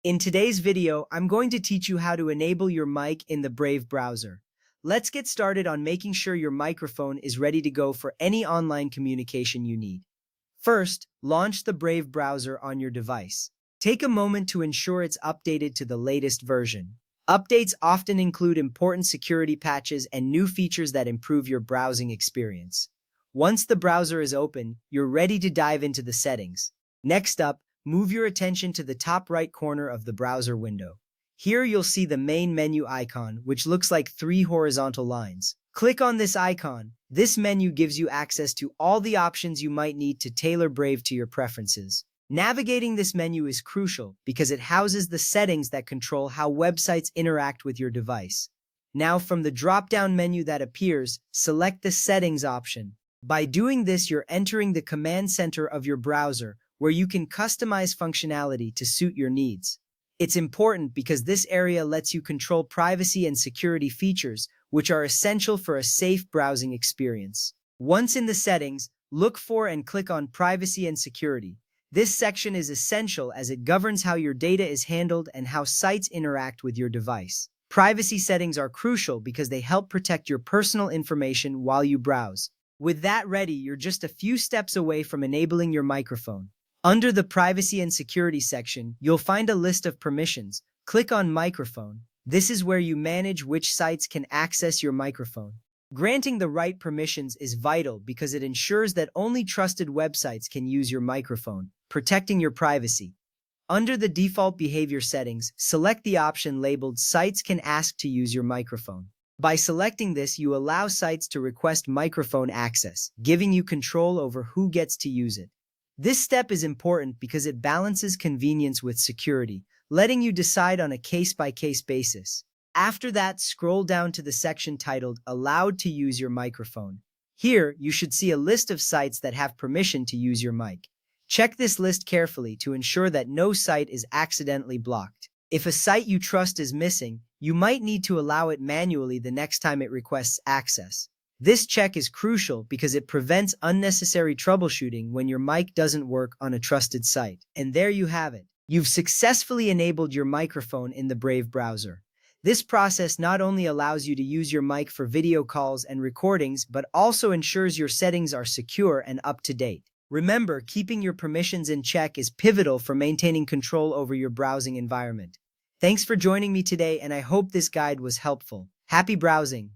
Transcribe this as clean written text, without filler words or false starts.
In today's video, I'm going to teach you how to enable your mic in the Brave browser. Let's get started on making sure your microphone is ready to go for any online communication you need. First, launch the Brave browser on your device. Take a moment to ensure it's updated to the latest version. Updates often include important security patches and new features that improve your browsing experience. Once the browser is open, you're ready to dive into the settings. Next up, move your attention to the top right corner of the browser window. Here you'll see the main menu icon, which looks like three horizontal lines. Click on this icon. This menu gives you access to all the options you might need to tailor Brave to your preferences. Navigating this menu is crucial because it houses the settings that control how websites interact with your device. Now, from the drop-down menu that appears, select the Settings option. By doing this, you're entering the command center of your browser, where you can customize functionality to suit your needs. It's important because this area lets you control privacy and security features, which are essential for a safe browsing experience. Once in the settings, look for and click on Privacy and Security. This section is essential as it governs how your data is handled and how sites interact with your device. Privacy settings are crucial because they help protect your personal information while you browse. With that ready, you're just a few steps away from enabling your microphone. Under the Privacy and Security section, you'll find a list of permissions. Click on Microphone. This is where you manage which sites can access your microphone. Granting the right permissions is vital because it ensures that only trusted websites can use your microphone, protecting your privacy. Under the default behavior settings, select the option labeled Sites Can Ask to Use Your Microphone. By selecting this, you allow sites to request microphone access, giving you control over who gets to use it. This step is important because it balances convenience with security, letting you decide on a case-by-case basis. After that, scroll down to the section titled Allowed to Use Your Microphone. Here, you should see a list of sites that have permission to use your mic. Check this list carefully to ensure that no site is accidentally blocked. If a site you trust is missing, you might need to allow it manually the next time it requests access. This check is crucial because it prevents unnecessary troubleshooting when your mic doesn't work on a trusted site. And there you have it. You've successfully enabled your microphone in the Brave browser. This process not only allows you to use your mic for video calls and recordings, but also ensures your settings are secure and up to date. Remember, keeping your permissions in check is pivotal for maintaining control over your browsing environment. Thanks for joining me today, and I hope this guide was helpful. Happy browsing!